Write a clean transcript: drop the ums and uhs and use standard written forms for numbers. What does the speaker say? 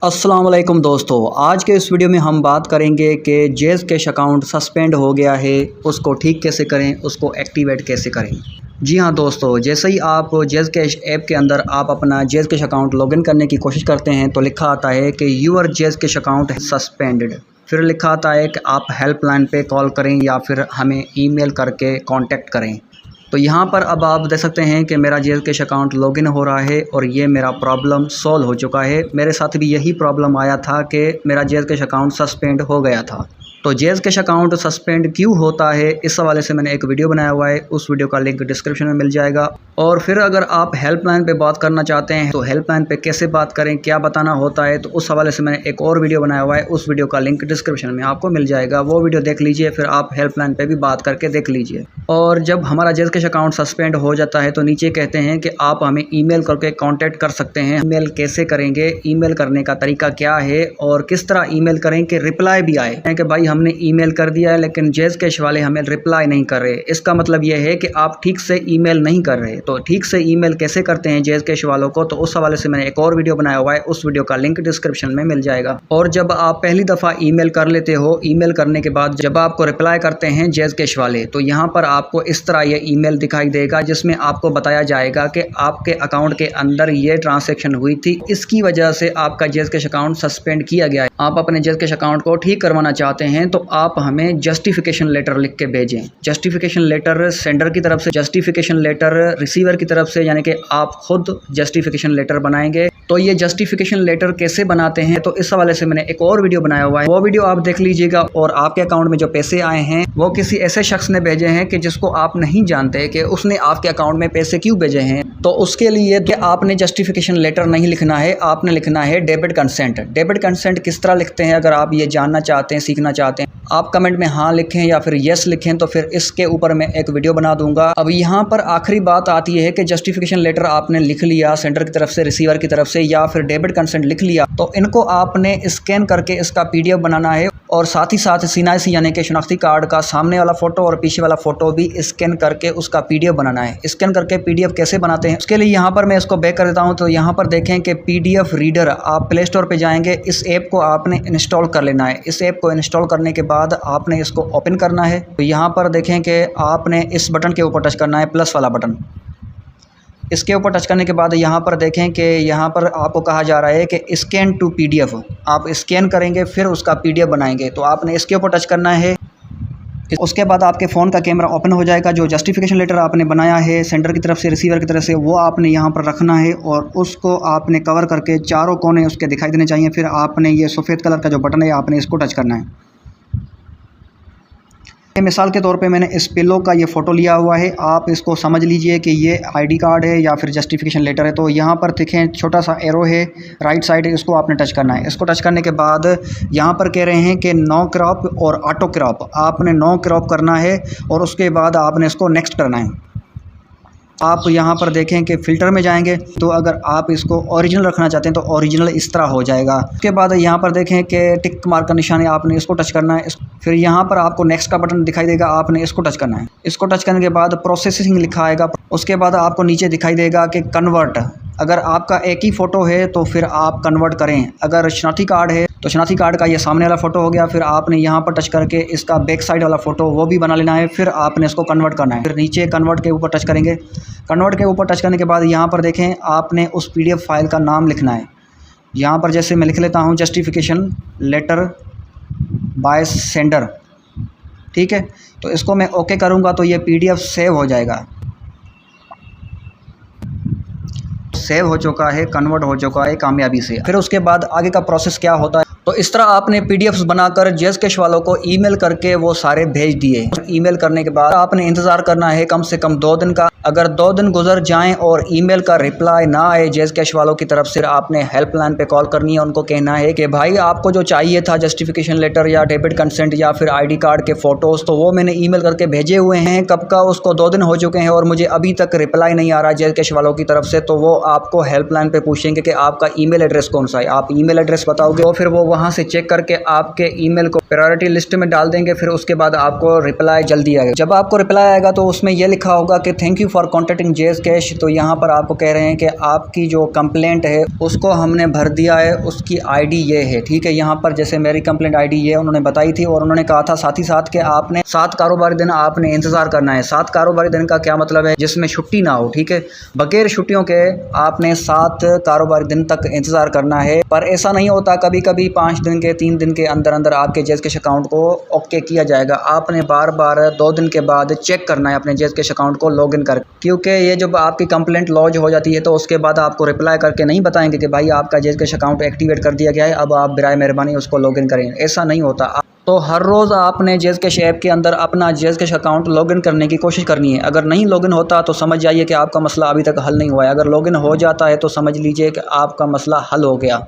अस्सलाम वालेकुम दोस्तों, आज के इस वीडियो में हम बात करेंगे कि जेज़ कैश अकाउंट सस्पेंड हो गया है, उसको ठीक कैसे करें, उसको एक्टिवेट कैसे करें। जी हाँ दोस्तों, जैसे ही आप जेज़ कैश ऐप के अंदर आप अपना जेज़ कैश अकाउंट लॉगिन करने की कोशिश करते हैं तो लिखा आता है कि यूअर जेज़ कैश अकाउंट सस्पेंडेड। फिर लिखा आता है कि आप हेल्पलाइन पे कॉल करें या फिर हमें ईमेल करके कांटेक्ट करें। तो यहाँ पर अब आप देख सकते हैं कि मेरा जेज़ कैश अकाउंट लॉगिन हो रहा है और ये मेरा प्रॉब्लम सॉल्व हो चुका है। मेरे साथ भी यही प्रॉब्लम आया था कि मेरा जेज़ कैश अकाउंट सस्पेंड हो गया था। तो जेज़ कैश अकाउंट सस्पेंड क्यों होता है, इस हवाले से मैंने एक वीडियो बनाया हुआ है, उस वीडियो का लिंक डिस्क्रिप्शन में मिल जाएगा। और फिर अगर आप हेल्पलाइन पे बात करना चाहते हैं तो हेल्पलाइन पे कैसे बात करें, क्या बताना होता है, तो उस हवाले से मैंने एक और वीडियो बनाया हुआ है, उस वीडियो का लिंक डिस्क्रिप्शन में आपको मिल जाएगा। वो वीडियो देख लीजिए, फिर आप हेल्पलाइन पे भी बात करके देख लीजिए। और जब हमारा जेज़ कैश अकाउंट सस्पेंड हो जाता है तो नीचे कहते हैं कि आप हमें ईमेल करके कांटेक्ट कर सकते हैं। ईमेल कैसे करेंगे, ईमेल करने का तरीका क्या है और किस तरह ईमेल करें कि रिप्लाई भी आए कि भाई हमने ईमेल कर दिया है लेकिन जेज़ कैश वाले हमें रिप्लाई नहीं कर रहे। इसका मतलब यह है कि आप ठीक से ईमेल नहीं कर रहे। तो ठीक से ईमेल कैसे करते हैं जेज़ कैश वालों को, तो उस हवाले से मैंने एक और वीडियो बनाया हुआ है, उस वीडियो का लिंक डिस्क्रिप्शन में मिल जाएगा। और जब आप पहली दफ़ा ईमेल कर लेते हो, ईमेल करने के बाद जब आपको रिप्लाई करते हैं जेज़ कैश वाले, तो यहाँ पर आपको इस तरह ये ईमेल दिखाई देगा जिसमें आपको बताया जाएगा कि आपके अकाउंट के अंदर ये ट्रांजैक्शन हुई थी, इसकी वजह से आपका जेज़ कैश अकाउंट सस्पेंड किया गया है। आप अपने जेज़ कैश अकाउंट को ठीक करवाना चाहते हैं तो आप हमें जस्टिफिकेशन लेटर लिख के भेजें। जस्टिफिकेशन लेटर सेंडर की तरफ से, जस्टिफिकेशन लेटर रिसीवर की तरफ से, यानी कि आप खुद जस्टिफिकेशन लेटर बनाएंगे। तो ये जस्टिफिकेशन लेटर कैसे बनाते हैं, तो इस हवाले से मैंने एक और वीडियो बनाया हुआ है, वो वीडियो आप देख लीजिएगा। और आपके अकाउंट में जो पैसे आए हैं वो किसी ऐसे शख्स ने भेजे हैं कि जिसको आप नहीं जानते कि उसने आपके अकाउंट में पैसे क्यों भेजे हैं। तो उसके लिए तो आपने जस्टिफिकेशन लेटर नहीं लिखना है, आपने लिखना है डेबिट कंसेंट। डेबिट कंसेंट किस तरह लिखते हैं, अगर आप ये जानना चाहते हैं, सीखना चाहते हैं, आप कमेंट में हाँ लिखें या फिर यस लिखें, तो फिर इसके ऊपर मैं एक वीडियो बना दूंगा। अब यहाँ पर आखिरी बात आती है कि जस्टिफिकेशन लेटर आपने लिख लिया सेंडर की तरफ से, रिसीवर की तरफ से, या फिर डेबिट कंसेंट लिख लिया, तो इनको आपने स्कैन करके इसका PDF बनाना है। और साथ ही साथ CNIC यानी कि शनाख्ती कार्ड का सामने वाला फ़ोटो और पीछे वाला फ़ोटो भी स्कैन करके उसका PDF बनाना है। स्कैन करके PDF कैसे बनाते हैं, उसके लिए यहाँ पर मैं इसको बैक कर देता हूँ। तो यहाँ पर देखें कि PDF रीडर, आप प्ले स्टोर पर जाएंगे, इस ऐप को आपने इंस्टॉल कर लेना है। इस ऐप को इंस्टॉल करने के बाद आपने इसको ओपन करना है। तो यहाँ पर देखें कि आपने इस बटन के ऊपर टच करना है, प्लस वाला बटन। इसके ऊपर टच करने के बाद यहाँ पर देखें कि यहाँ पर आपको कहा जा रहा है कि स्कैन टू PDF। आप स्कैन करेंगे फिर उसका PDF बनाएंगे, तो आपने इसके ऊपर टच करना है। उसके बाद आपके फ़ोन का कैमरा ओपन हो जाएगा। जो जस्टिफिकेशन लेटर आपने बनाया है सेंडर की तरफ से, रिसीवर की तरफ से, वो आपने यहाँ पर रखना है और उसको आपने कवर करके चारों कोने उसके दिखाई देने चाहिए। फिर आपने ये सफ़ेद कलर का जो बटन है आपने इसको टच करना है। मिसाल के तौर पे मैंने इस पिलो का ये फ़ोटो लिया हुआ है, आप इसको समझ लीजिए कि ये ID कार्ड है या फिर जस्टिफिकेशन लेटर है। तो यहाँ पर देखें छोटा सा एरो है राइट साइड, इसको आपने टच करना है। इसको टच करने के बाद यहाँ पर कह रहे हैं कि नो क्रॉप और ऑटो क्रॉप, आपने नो क्रॉप करना है और उसके बाद आपने इसको नेक्स्ट करना है। आप यहाँ पर देखें कि फ़िल्टर में जाएंगे तो अगर आप इसको ओरिजिनल रखना चाहते हैं तो ओरिजिनल इस तरह हो जाएगा। उसके बाद यहाँ पर देखें कि टिक मार्क का निशान है, आपने इसको टच करना है। फिर यहाँ पर आपको नेक्स्ट का बटन दिखाई देगा, आपने इसको टच करना है। इसको टच करने के बाद प्रोसेसिंग लिखा आएगा। उसके बाद आपको नीचे दिखाई देगा कि कन्वर्ट। अगर आपका एक ही फ़ोटो है तो फिर आप कन्वर्ट करें। अगर शनाख्ती कार्ड है तो शनाख्ती कार्ड का ये सामने वाला फ़ोटो हो गया, फिर आपने यहाँ पर टच करके इसका बैक साइड वाला फ़ोटो वो भी बना लेना है। फिर आपने इसको कन्वर्ट करना है। फिर नीचे कन्वर्ट के ऊपर टच करेंगे। कन्वर्ट के ऊपर टच करने के बाद यहाँ पर देखें आपने उस PDF फाइल का नाम लिखना है। यहाँ पर जैसे मैं लिख लेता हूँ जस्टिफिकेशन लेटर बाय सेंडर, ठीक है। तो इसको मैं ओके करूँगा तो ये PDF सेव हो जाएगा। सेव हो चुका है, कन्वर्ट हो चुका है कामयाबी से। फिर उसके बाद आगे का प्रोसेस क्या होता है, तो इस तरह आपने PDFs बनाकर जेज़ कैश वालों को ईमेल करके वो सारे भेज दिए। ईमेल करने के बाद आपने इंतज़ार करना है कम से कम 2 दिन का। अगर 2 दिन गुजर जाएं और ईमेल का रिप्लाई ना आए जेज़ कैश वालों की तरफ से, आपने हेल्पलाइन पे कॉल करनी है। उनको कहना है कि भाई आपको जो चाहिए था जस्टिफिकेशन लेटर या डेबिट कंसेंट या फिर ID कार्ड के फ़ोटोज़, तो वो मैंने ईमेल करके भेजे हुए हैं, कब का उसको 2 दिन हो चुके हैं और मुझे अभी तक रिप्लाई नहीं आ रहा जेज़ कैश वालों की तरफ से। तो वो आपको हेल्पलाइन पे पूछेंगे कि आपका ईमेल एड्रेस कौन सा है। आप ईमेल एड्रेस बताओगे तो फिर वो वहाँ से चेक करके आपके ईमेल को प्रायोरिटी लिस्ट में डाल देंगे। फिर उसके बाद आपको रिप्लाई जल्दी आएगा। जब आपको रिप्लाई आएगा तो उसमें यह लिखा होगा कि thank you for contacting JS cash. तो यहाँ पर आपको कह रहे हैं कि आपकी जो कंप्लेंट है उसको हमने भर दिया है, उसकी आईडी ये है, ठीक है। यहाँ पर जैसे मेरी कंप्लेंट आईडी ये उन्होंने बताई थी और उन्होंने कहा था साथ ही साथ कि आपने 7 कारोबारी दिन आपने इंतज़ार करना है। 7 कारोबारी दिन का क्या मतलब है? जिसमें छुट्टी ना हो, ठीक है। बगैर छुट्टियों के आपने 7 कारोबारी दिन तक इंतज़ार करना है। पर ऐसा नहीं होता, कभी कभी 5 दिन के 3 दिन के अंदर अंदर आपके जेएस कैश अकाउंट को ओके किया जाएगा। आपने बार बार 2 दिन के बाद चेक करना है अपने जेएस कैश अकाउंट को लॉगिन कर, क्योंकि ये जब आपकी कंप्लेंट लॉन्च हो जाती है तो उसके बाद आपको रिप्लाई करके नहीं बताएंगे कि भाई आपका जेएस कैश अकाउंट एक्टिवेट कर दिया गया है, अब आप बराए मेहरबानी उसको लॉगिन करें। ऐसा नहीं होता। तो हर रोज़ आपने जेएस कैश ऐप के अंदर अपना जेएस कैश अकाउंट लॉगिन करने की कोशिश करनी है। अगर नहीं लॉगिन होता तो समझ जाइए कि आपका मसला अभी तक हल नहीं हुआ है। अगर लॉगिन हो जाता है तो समझ लीजिए कि आपका मसला हल हो गया।